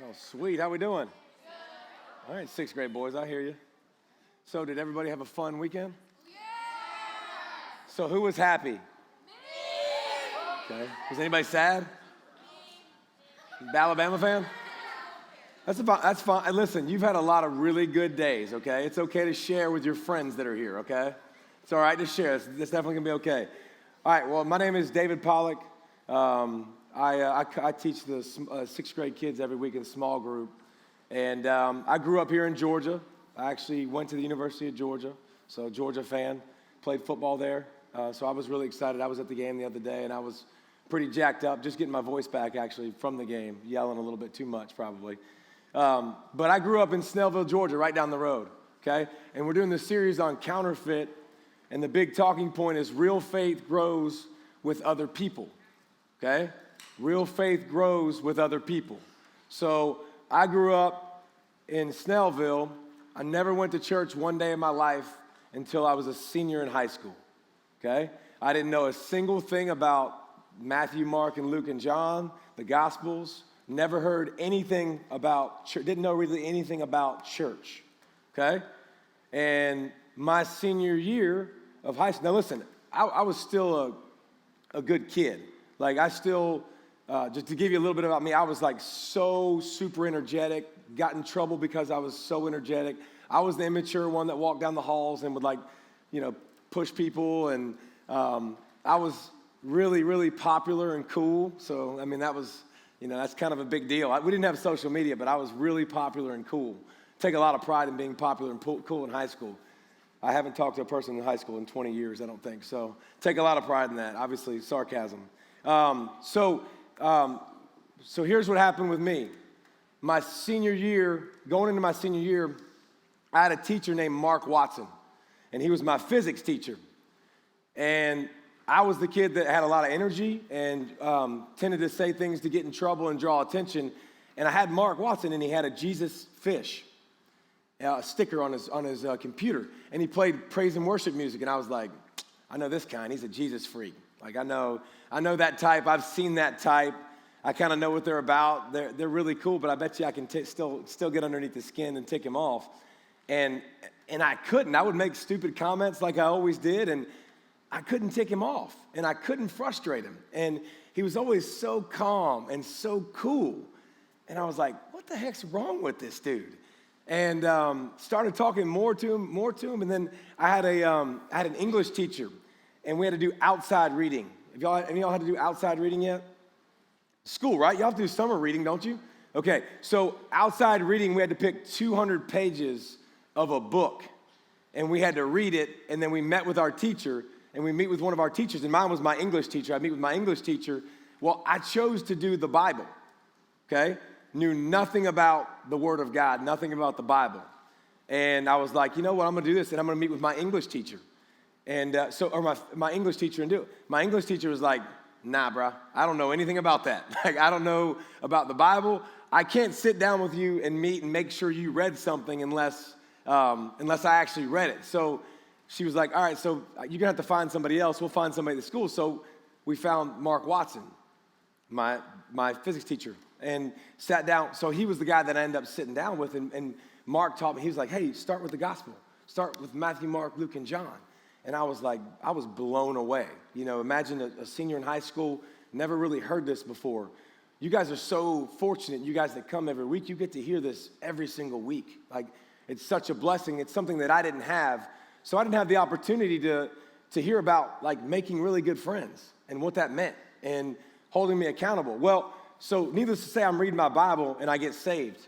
Oh, sweet. How we doing? All right, sixth grade boys, I hear you. So did everybody have a fun weekend? So who was happy? Okay. Was anybody sad? The Alabama fan? That's fine. And listen, you've had a lot of really good days, okay? It's okay to share with your friends that are here, okay? It's all right to share. It's definitely going to be okay. All right, well, my name is David Pollack. I teach the sixth grade kids every week in a small group. And I grew up here in Georgia. I actually went to the University of Georgia, so Georgia fan. Played football there, so I was really excited. I was at the game the other day, and I was pretty jacked up, just getting my voice back, actually, from the game, yelling a little bit too much, probably. But I grew up in Snellville, Georgia, right down the road, okay? And we're doing this series on counterfeit, and the big talking point is real faith grows with other people, okay? Real faith grows with other people. So I grew up in Snellville. I never went to church one day in my life until I was a senior in high school, okay? I didn't know a single thing about Matthew, Mark, and Luke, and John, the Gospels. Never heard anything about church, didn't know really anything about church, okay? And my senior year of high school, now listen, I was still a good kid. Like I still, just to give you a little bit about me, I was like so super energetic, got in trouble because I was so energetic. I was the immature one that walked down the halls and would like, push people. And I was really, really popular and cool. So, I mean, that was, that's kind of a big deal. We didn't have social media, but I was really popular and cool. Take a lot of pride in being popular and cool in high school. I haven't talked to a person in high school in 20 years, I don't think. So take a lot of pride in that. Obviously, sarcasm. So here's what happened with me. My senior year, going into my senior year, I had a teacher named Mark Watson, and he was my physics teacher. And I was the kid that had a lot of energy and tended to say things to get in trouble and draw attention. And I had Mark Watson, and he had a Jesus fish sticker on his computer, and he played praise and worship music. And I was like, I know this kind. He's a Jesus freak. Like I know that type. I've seen that type. I kind of know what they're about. They're really cool, but I bet you I can still get underneath the skin and tick him off. And I couldn't. I would make stupid comments like I always did, and I couldn't tick him off, and I couldn't frustrate him. And he was always so calm and so cool. And I was like, what the heck's wrong with this dude? And started talking more to him. And then I had an English teacher, and we had to do outside reading. Have y'all had to do outside reading yet? School, right? Y'all have to do summer reading, don't you? Okay, so outside reading, we had to pick 200 pages of a book, and we had to read it, and then we met with our teacher, and we meet with one of our teachers, and mine was my English teacher. I meet with my English teacher. Well, I chose to do the Bible, okay? Knew nothing about the Word of God, nothing about the Bible. And I was like, you know what, I'm going to do this, and I'm going to meet with my English teacher. And my English teacher and do it. My English teacher was like, nah, bro, I don't know anything about that. Like, I don't know about the Bible. I can't sit down with you and meet and make sure you read something unless I actually read it. So she was like, all right, so you're going to have to find somebody else. We'll find somebody at the school. So we found Mark Watson, my physics teacher, and sat down. So he was the guy that I ended up sitting down with, and Mark taught me. He was like, hey, start with the gospel. Start with Matthew, Mark, Luke, and John. And I was blown away. Imagine a senior in high school, never really heard this before. You guys are so fortunate, you guys that come every week, you get to hear this every single week. Like, it's such a blessing. It's something that I didn't have. So I didn't have the opportunity to hear about, like, making really good friends and what that meant and holding me accountable. Well, so needless to say, I'm reading my Bible, and I get saved.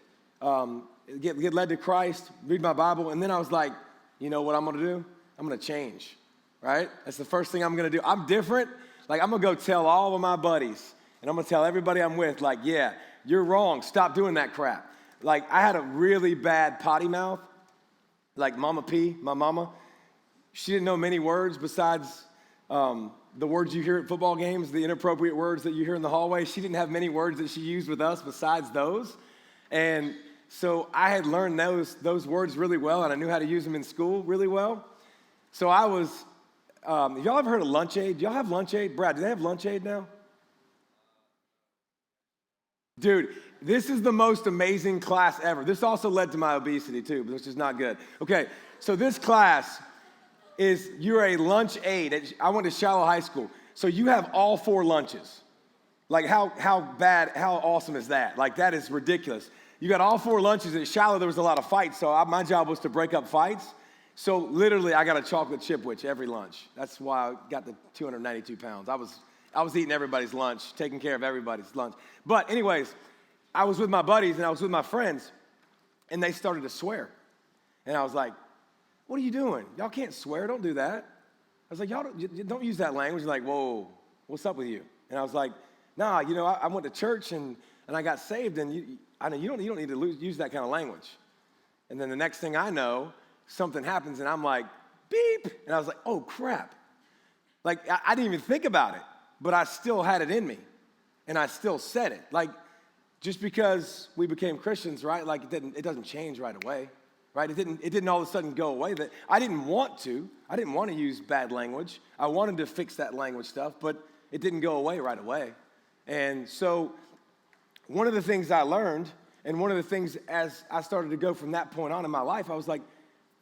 Get led to Christ, read my Bible, and then I was like, you know what I'm going to do? I'm going to change, right? That's the first thing I'm going to do. I'm different. Like, I'm going to go tell all of my buddies, and I'm going to tell everybody I'm with, like, yeah, you're wrong. Stop doing that crap. Like, I had a really bad potty mouth, like Mama P, my mama. She didn't know many words besides the words you hear at football games, the inappropriate words that you hear in the hallway. She didn't have many words that she used with us besides those. And so I had learned those words really well, and I knew how to use them in school really well. So I was, y'all ever heard of lunch aid? Do y'all have lunch aid? Brad, do they have lunch aid now? Dude, this is the most amazing class ever. This also led to my obesity too, which is not good. Okay, so this class is, you're a lunch aide. I went to Shiloh High School. So you have all 4 lunches. Like how awesome is that? Like that is ridiculous. You got all 4 lunches. At Shiloh, there was a lot of fights, so my job was to break up fights. So literally, I got a chocolate chip witch every lunch. That's why I got the 292 pounds. I was eating everybody's lunch, taking care of everybody's lunch. But anyways, I was with my buddies and I was with my friends, and they started to swear. And I was like, what are you doing? Y'all can't swear, don't do that. I was like, y'all don't use that language. They're like, whoa, what's up with you? And I was like, nah, I went to church and I got saved, and you don't need to use that kind of language. And then the next thing I know, something happens and I'm like, beep. And I was like, oh crap. Like I didn't even think about it, but I still had it in me and I still said it. Like just because we became Christians, right? Like it doesn't change right away, right? It didn't all of a sudden go away. That I didn't want to use bad language. I wanted to fix that language stuff, but it didn't go away right away. And so one of the things I learned, and one of the things as I started to go from that point on in my life, I was like,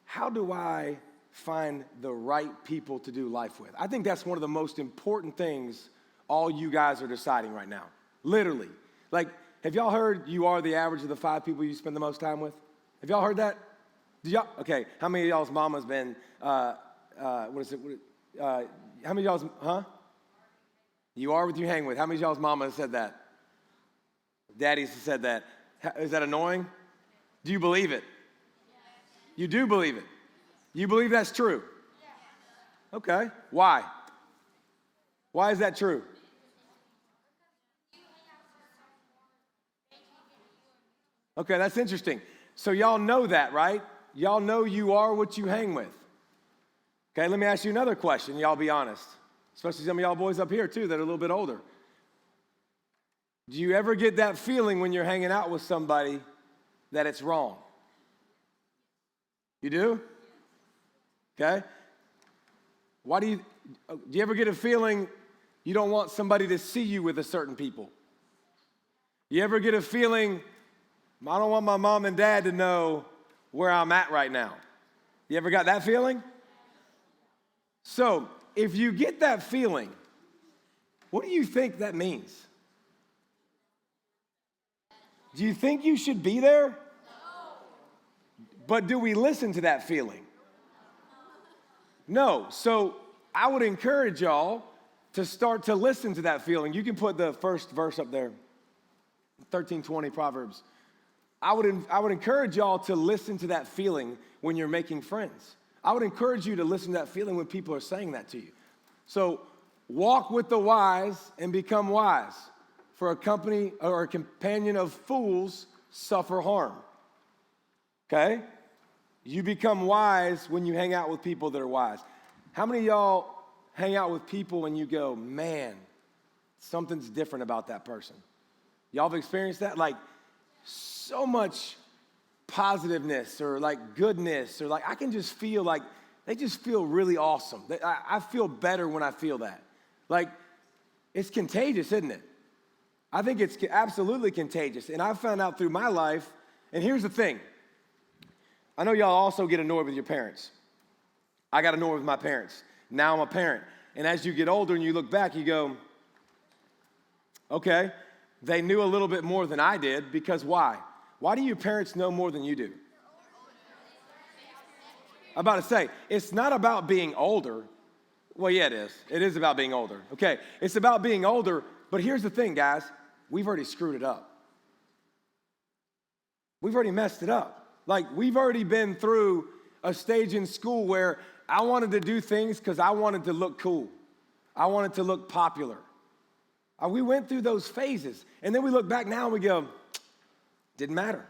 how do I find the right people to do life with? I think that's one of the most important things all you guys are deciding right now. Literally. Like, have y'all heard you are the average of the 5 people you spend the most time with? Have y'all heard that? Okay, how many of y'all's mama's been, how many of y'all's, You are what you hang with. How many of y'all's mama has said that? Daddies have said that. Is that annoying? Do you believe it? You do believe it. You believe that's true? Okay. Why? Why is that true? Okay, that's interesting. So y'all know that, right? Y'all know you are what you hang with. Okay, let me ask you another question. Y'all be honest. Especially some of y'all boys up here too that are a little bit older. Do you ever get that feeling when you're hanging out with somebody that it's wrong? You do? Okay. Do you ever get a feeling you don't want somebody to see you with a certain people? You ever get a feeling, I don't want my mom and dad to know where I'm at right now? You ever got that feeling? So, if you get that feeling, what do you think that means? Do you think you should be there? No. But do we listen to that feeling? No. So I would encourage y'all to start to listen to that feeling. You can put the first verse up there, 13:20 Proverbs. I would encourage y'all to listen to that feeling when you're making friends. I would encourage you to listen to that feeling when people are saying that to you. So walk with the wise and become wise. For a company or a companion of fools suffer harm. Okay? You become wise when you hang out with people that are wise. How many of y'all hang out with people and you go, man, something's different about that person? Y'all have experienced that? Like so much positiveness or like goodness or like I can just feel like they just feel really awesome. I feel better when I feel that. Like it's contagious, isn't it? I think it's absolutely contagious. And I've found out through my life, and here's the thing. I know y'all also get annoyed with your parents. I got annoyed with my parents. Now I'm a parent. And as you get older and you look back, you go, okay, they knew a little bit more than I did because why? Why do your parents know more than you do? I'm about to say, it's not about being older. Well, yeah, it is. It is about being older. Okay, it's about being older, but here's the thing, guys. We've already screwed it up. We've already messed it up. Like, we've already been through a stage in school where I wanted to do things because I wanted to look cool. I wanted to look popular. We went through those phases. And then we look back now and we go, didn't matter.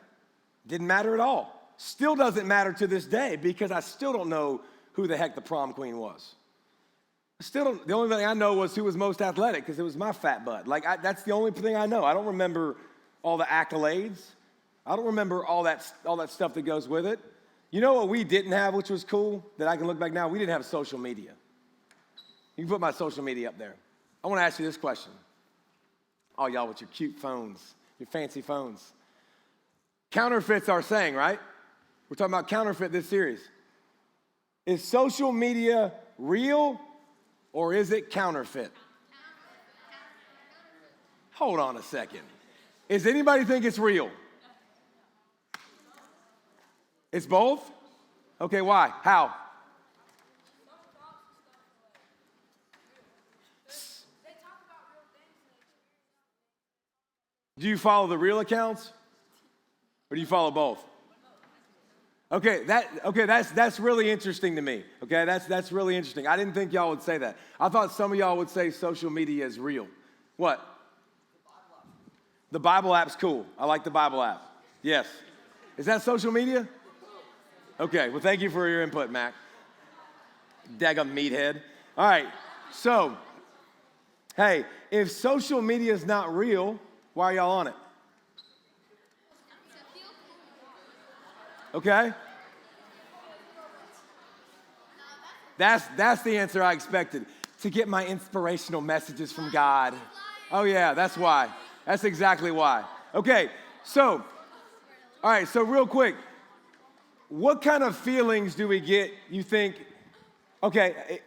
Didn't matter at all. Still doesn't matter to this day because I still don't know who the heck the prom queen was. The only thing I know was who was most athletic because it was my fat butt. Like, that's the only thing I know. I don't remember all the accolades. I don't remember all that stuff that goes with it. You know what we didn't have, which was cool, that I can look back now? We didn't have social media. You can put my social media up there. I want to ask you this question. Oh, y'all with your cute phones. your fancy phones. Counterfeits are saying, right? We're talking about counterfeit this series. Is social media real or is it counterfeit? Hold on a second. Does anybody think it's real? It's both? Okay, why? How? Do you follow the real accounts or do you follow both? Okay, that's really interesting to me. Okay, that's really interesting. I didn't think y'all would say that. I thought some of y'all would say social media is real. What? The Bible app's cool. I like the Bible app. Yes. Is that social media? Okay, well, thank you for your input, Mac. Daggum meathead. All right, so, hey, if social media is not real, why are y'all on it? Okay? That's the answer I expected. To get my inspirational messages from God. Oh yeah, that's why. That's exactly why. Okay, so, all right, so real quick, what kind of feelings do we get, you think, okay,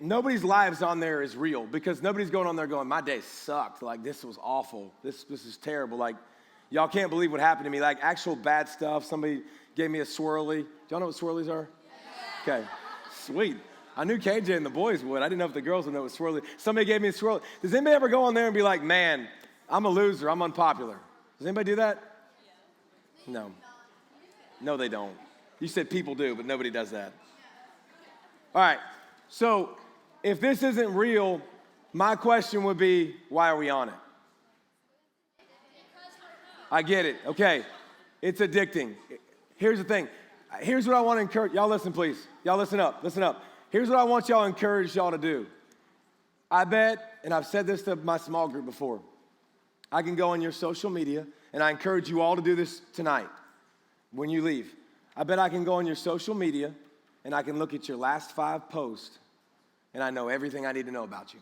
nobody's lives on there is real because nobody's going on there going, my day sucked, like this was awful, this is terrible, like y'all can't believe what happened to me, like actual bad stuff, somebody gave me a swirly. Do y'all know what swirlies are? Yeah. Okay, sweet. I knew KJ and the boys would. I didn't know if the girls would know what swirly. Somebody gave me a swirly. Does anybody ever go on there and be like, man, I'm a loser, I'm unpopular? Does anybody do that? No. No, they don't. You said people do, but nobody does that. All right, so if this isn't real, my question would be, why are we on it? I get it, okay. It's addicting. Here's the thing. Here's what I want to encourage. Y'all listen, please. Y'all listen up. Here's what I want y'all to encourage y'all to do. I bet, and I've said this to my small group before, I can go on your social media, and I encourage you all to do this tonight when you leave. I bet I can go on your social media, and I can look at your last 5 posts, and I know everything I need to know about you.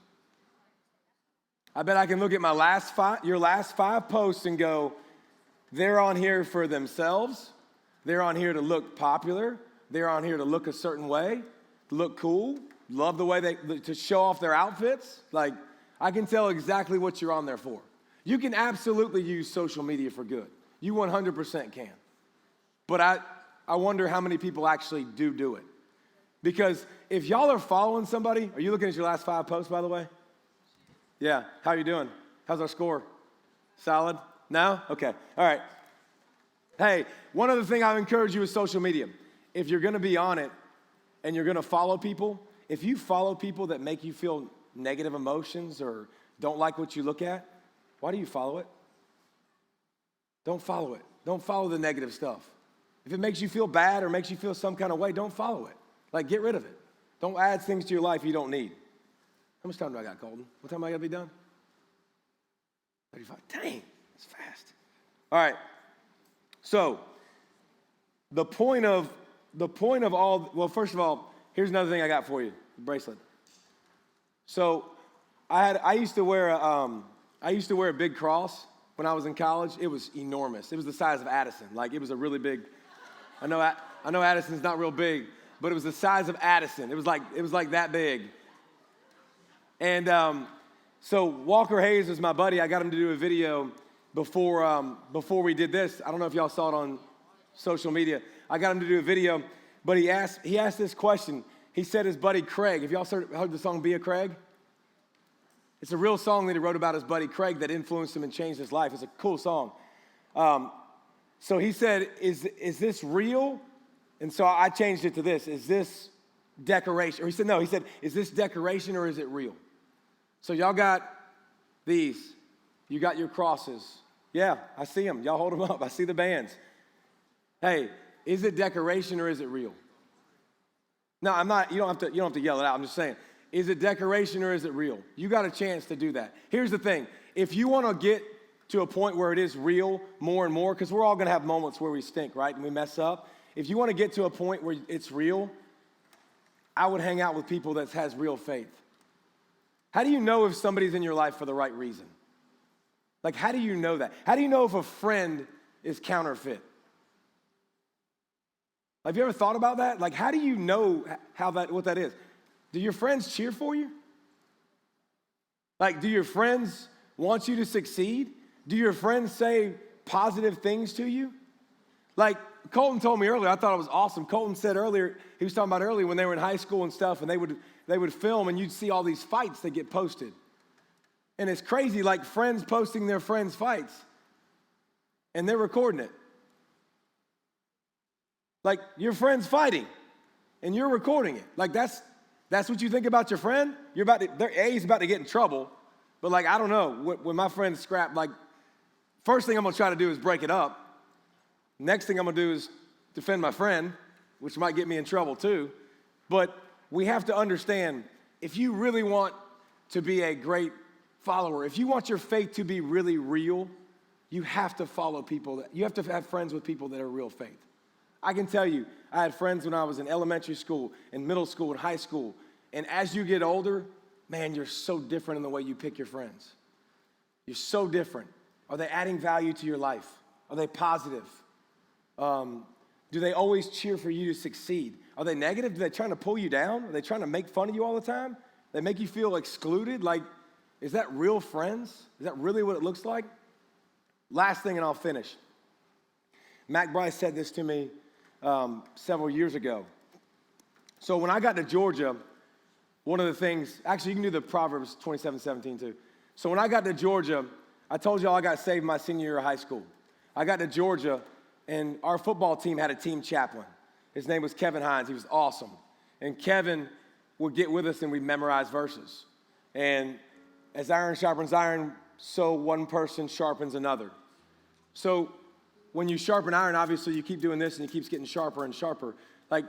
I bet I can look at your last 5 posts and go, they're on here for themselves. They're on here to look popular. They're on here to look a certain way, to look cool, love the way to show off their outfits. Like, I can tell exactly what you're on there for. You can absolutely use social media for good. You 100% can. But I wonder how many people actually do it. Because if y'all are following somebody, are you looking at your last 5 posts, by the way? Yeah, how you doing? How's our score? Solid? No? Okay, all right. Hey, one other thing I encourage you with social media. If you're gonna be on it and you're gonna follow people, if you follow people that make you feel negative emotions or don't like what you look at, why do you follow it? Don't follow it. Don't follow the negative stuff. If it makes you feel bad or makes you feel some kind of way, don't follow it. Like, get rid of it. Don't add things to your life you don't need. How much time do I got, Colton? What time I got to be done? 35. Dang, that's fast. All right. So, the point of all, well, first of all, here's another thing I got for you, the bracelet. So, I used to wear a big cross when I was in college. It was enormous. It was the size of Addison. Like, it was a really big, I know Addison's not real big, but it was the size of Addison. It was like that big. And so Walker Hayes was my buddy. I got him to do a video before we did this. I don't know if y'all saw it on social media. I got him to do a video, but he asked this question. He said his buddy Craig, have y'all heard the song Be a Craig? It's a real song that he wrote about his buddy Craig that influenced him and changed his life. It's a cool song. So he said, is this real? And so I changed it to this. Is this decoration? Or he said, no, he said, is this decoration or is it real? So y'all got these. You got your crosses. Yeah, I see them. Y'all hold them up. I see the bands. Hey, is it decoration or is it real? No, I'm not. You don't have to yell it out. I'm just saying, is it decoration or is it real? You got a chance to do that. Here's the thing. If you want to get to a point where it is real more and more, because we're all going to have moments where we stink, right? And we mess up. If you want to get to a point where it's real, I would hang out with people that has real faith. How do you know if somebody's in your life for the right reason? Like, how do you know that? How do you know if a friend is counterfeit? Have you ever thought about that? Like, how do you know what that is? Do your friends cheer for you? Like, do your friends want you to succeed? Do your friends say positive things to you? Like, Colton told me earlier, I thought it was awesome. Colton said earlier, he was talking about earlier when they were in high school and stuff, and they would film, and you'd see all these fights that get posted. And it's crazy, like friends posting their friends' fights, and they're recording it. Like, your friend's fighting, and you're recording it. Like, that's what you think about your friend? He's about to get in trouble, but like, I don't know. When my friends scrap, like, first thing I'm gonna try to do is break it up. Next thing I'm gonna do is defend my friend, which might get me in trouble too. But we have to understand, if you really want to be a great follower, if you want your faith to be really real, you have to follow people. You have to have friends with people that are real faith. I can tell you, I had friends when I was in elementary school, in middle school, in high school. And as you get older, man, you're so different in the way you pick your friends. You're so different. Are they adding value to your life? Are they positive? Do they always cheer for you to succeed? Are they negative? Are they trying to pull you down? Are they trying to make fun of you all the time? They make you feel excluded? Like, is that real friends? Is that really what it looks like? Last thing, and I'll finish. Mac Bryce said this to me several years ago. So when I got to Georgia, one of the things, actually you can do the Proverbs 27:17 too. So when I got to Georgia, I told y'all I got saved my senior year of high school. I got to Georgia, and our football team had a team chaplain. His name was Kevin Hines. He was awesome. And Kevin would get with us and we'd memorize verses. And as iron sharpens iron, so one person sharpens another. So when you sharpen iron, obviously you keep doing this and it keeps getting sharper and sharper. Like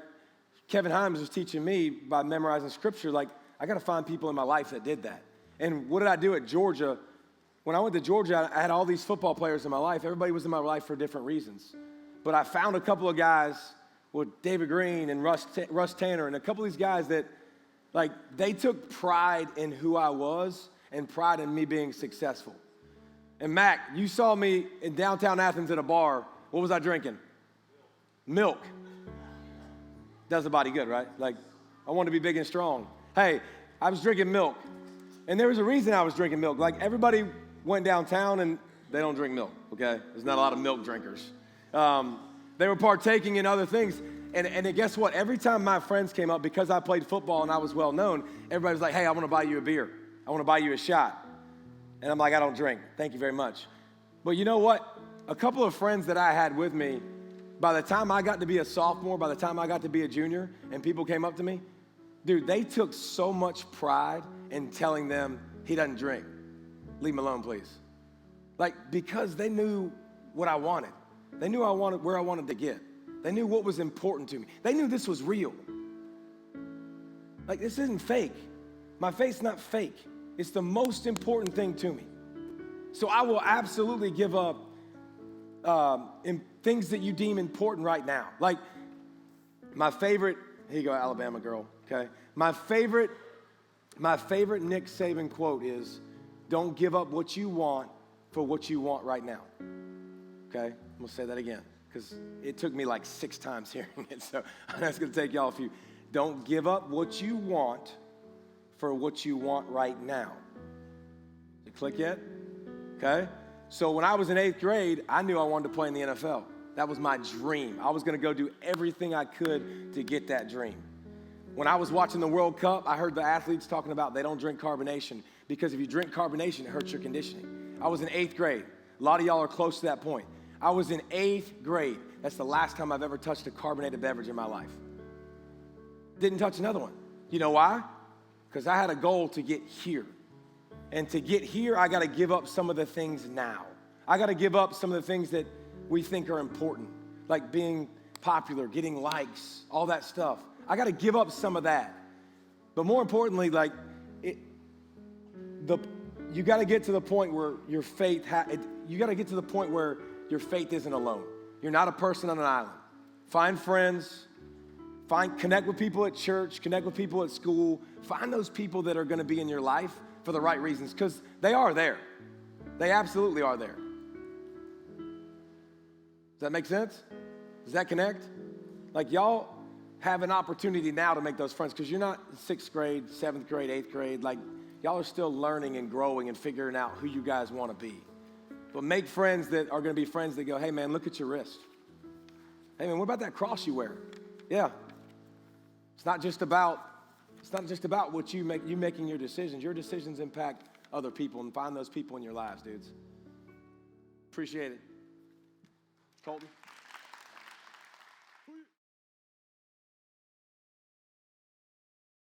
Kevin Hines was teaching me by memorizing scripture, like I got to find people in my life that did that. And what did I do at Georgia? When I went to Georgia, I had all these football players in my life. Everybody was in my life for different reasons. But I found a couple of guys with David Green and Russ Tanner and a couple of these guys that, like, they took pride in who I was and pride in me being successful. And Mac, you saw me in downtown Athens at a bar. What was I drinking? Milk. Does the body good, right? Like, I wanted to be big and strong. Hey, I was drinking milk. And there was a reason I was drinking milk. Like, everybody went downtown and they don't drink milk, okay? There's not a lot of milk drinkers. They were partaking in other things. And guess what? Every time my friends came up, because I played football and I was well known, everybody was like, hey, I want to buy you a beer. I want to buy you a shot. And I'm like, I don't drink. Thank you very much. But you know what? A couple of friends that I had with me, by the time I got to be a sophomore, by the time I got to be a junior, and people came up to me, dude, they took so much pride in telling them he doesn't drink. Leave him alone, please. Like, because they knew what I wanted. They knew where I wanted to get. They knew what was important to me. They knew this was real. Like, this isn't fake. My faith's not fake. It's the most important thing to me. So I will absolutely give up in things that you deem important right now. Like, my favorite, here you go, Alabama girl, okay? My favorite Nick Saban quote is, don't give up what you want for what you want right now. Okay? I'm going to say that again because it took me like 6 times hearing it, so that's going to take y'all a few. Don't give up what you want for what you want right now. Did it click yet? Okay? So when I was in 8th grade, I knew I wanted to play in the NFL. That was my dream. I was going to go do everything I could to get that dream. When I was watching the World Cup, I heard the athletes talking about they don't drink carbonation because if you drink carbonation, it hurts your conditioning. I was in 8th grade. A lot of y'all are close to that point. I was in 8th grade. That's the last time I've ever touched a carbonated beverage in my life. Didn't touch another one. You know why? Because I had a goal to get here. And to get here, I got to give up some of the things now. I got to give up some of the things that we think are important, like being popular, getting likes, all that stuff. I got to give up some of that. But more importantly, like, you got to get to the point where your faith, you got to get to the point where your faith isn't alone. You're not a person on an island. Find friends, connect with people at church, connect with people at school. Find those people that are going to be in your life for the right reasons, because they are there. They absolutely are there. Does that make sense? Does that connect? Like, y'all have an opportunity now to make those friends, because you're not in 6th grade, 7th grade, 8th grade. Like, y'all are still learning and growing and figuring out who you guys want to be. But make friends that are going to be friends that go, hey, man, look at your wrist. Hey, man, what about that cross you wear? Yeah. It's not just about what you making your decisions. Your decisions impact other people, and find those people in your lives, dudes. Appreciate it. Colton?